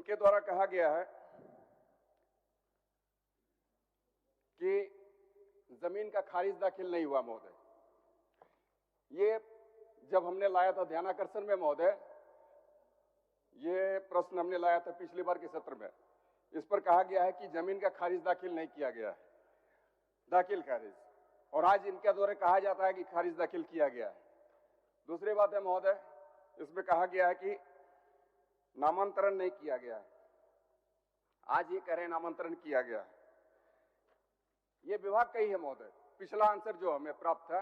इनके द्वारा कहा गया है कि जमीन का खारिज दाखिल नहीं हुआ महोदय। ये जब हमने लाया था ध्यानाकर्षण में महोदय, ये प्रश्न हमने लाया था पिछली बार के सत्र में। इस पर कहा गया है कि जमीन का खारिज दाखिल नहीं किया गया है, दाखिल खारिज, और आज इनके द्वारा कहा जाता है कि खारिज दाखिल किया गया है। दूसरी बात है महोदय, इसमें कहा गया है कि नामांतरण नहीं किया गया है, आज ये कह रहे हैं नामांतरण किया गया है। ये विभाग का ही है महोदय। पिछला आंसर जो हमें प्राप्त था,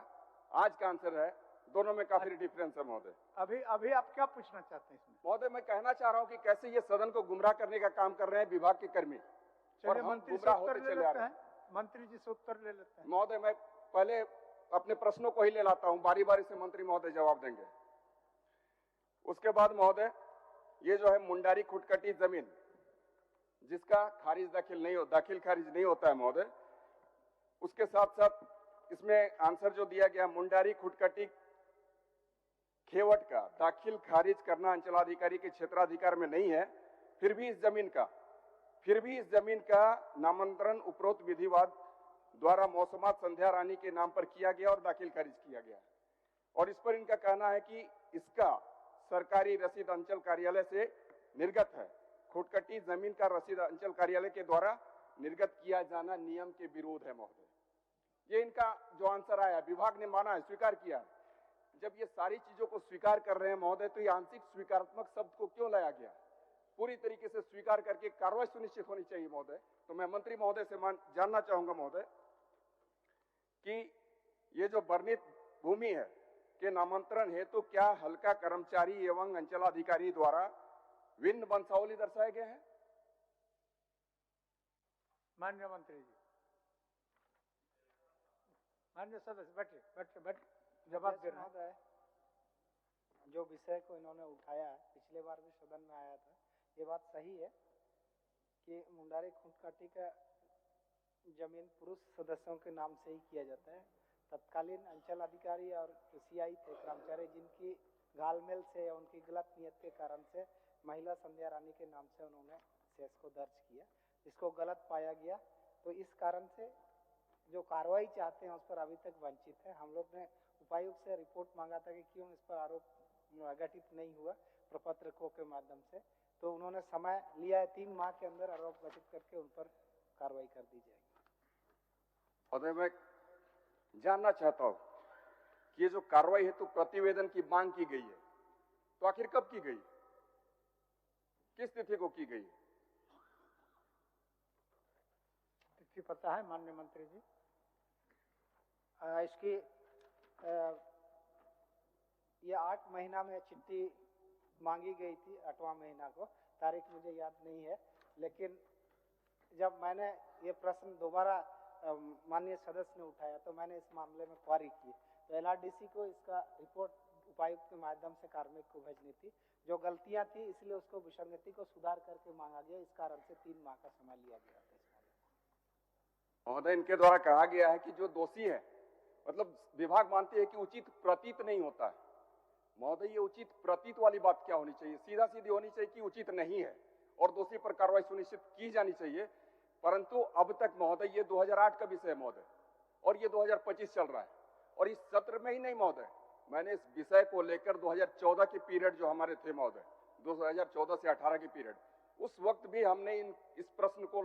आज का आंसर है, दोनों में काफी डिफरेंस है महोदय। अभी आप क्या पूछना चाहते हैं इसमें? महोदय मैं कहना चाह रहा हूं कि कैसे ये सदन को गुमराह करने का काम कर रहे हैं विभाग के कर्मी, और हम गुमराह होते चले आ रहे हैं। मंत्री जी से उत्तर ले लेते हैं। महोदय मैं पहले अपने प्रश्नों को ही ले लाता हूं, बारी बारी से मंत्री महोदय जवाब देंगे। उसके बाद महोदय, ये जो है मुंडारी खुटकटी जमीन जिसका खारिज दाखिल खारिज नहीं होता है महोदय, उसके साथ साथ इसमें आंसर जो दिया गया, मुंडारी खुटकटी खेवट का दाखिल खारिज करना अंचलाधिकारी के क्षेत्राधिकार में नहीं है, फिर भी इस जमीन का नामांतरण उपरोक्त विधिवाद द्वारा मौसमात संध्या रानी के नाम पर किया गया और दाखिल खारिज किया गया। और इस पर इनका कहना है कि इसका सरकारी रसीद अंचल कार्यालय से निर्गत है। खुटकटी जमीन का रसीद अंचल कार्यालय के द्वारा निर्गत किया जाना नियम के विरोध है महोदय। ये इनका जो आंसर आया, विभाग ने माना है, स्वीकार किया है। जब ये सारी चीजों को स्वीकार कर रहे हैं महोदय, तो ये आंशिक स्वीकारात्मक शब्द को क्यों लाया गया? पूरी तरीके से स्वीकार करके कार्रवाई सुनिश्चित होनी चाहिए महोदय। तो मैं मंत्री महोदय से जानना चाहूंगा महोदय कि ये जो वर्णित भूमि है के नामांतरण हेतु तो क्या हल्का कर्मचारी एवं अंचलाधिकारी द्वारा भिन्न वंशावली दर्शाए गए हैं? माननीय मंत्री जी, माननीय सदस्य बैठे जवाब दे रहे हैं। जो विषय को इन्होंने उठाया है, पिछले बार भी सदन में आया था, ये बात सही है कि मुंडारी खुटकटी का जमीन पुरुष सदस्यों के नाम से ही किया जाता है। तत्कालीन अंचल अधिकारी और सीआई थे कर्मचारी, जिनकी घालमेल से या उनकी गलत नियत के कारण से महिला संध्या रानी के नाम से उन्होंने शेष को दर्ज किया, जिसको गलत पाया गया। तो इस कारण से जो कार्रवाई चाहते हैं उस पर अभी तक वंचित है। हम लोग ने उपायुक्त से रिपोर्ट मांगा था कि क्यों इस पर आरोप गठित नहीं हुआ प्रपत्रकों के माध्यम से, तो उन्होंने समय लिया है, 3 माह के अंदर आरोप गठित करके उन पर कार्रवाई कर दी जाएगी। और मैं जानना चाहता हूं कि ये जो कार्रवाई हेतु प्रतिवेदन की मांग की गई है, तो आखिर कब की गई, किस तिथि को की गई? तिथि पता है माननीय मंत्री जी? इसकी ये 8 महीना में चिट्ठी मांगी गई थी, 8वां महीना को, तारीख मुझे याद नहीं है। लेकिन जब मैंने ये प्रश्न दोबारा माननीय सदस्य ने उठाया तो मैंने इस मामले में क्वारी की, तो एलआरडीसी को इसका रिपोर्ट उपायुक्त के माध्यम से कार्मिक को भेजनी थी। जो गलतियां थी इसलिए उसको विसंगति को सुधार करके मांगा गया, इस कारण से 3 माह का समय लिया गया था। महोदय इनके द्वारा कहा गया है कि जो दोषी है, मतलब विभाग मानते हैं कि उचित प्रतीत नहीं होता है। महोदय ये उचित प्रतीत वाली बात क्या होनी चाहिए? सीधा सीधी होनी चाहिए कि उचित नहीं है और दोषी पर कार्रवाई सुनिश्चित की जानी चाहिए। परंतु अब तक महोदय ये 2008 का विषय है महोदय, और ये 2025 चल रहा है, और इस सत्र में ही नहीं महोदय, मैंने इस विषय को लेकर 2014 के पीरियड जो हमारे थे महोदय, 2014 से 18 के पीरियड, उस वक्त भी हमने इस प्रश्न को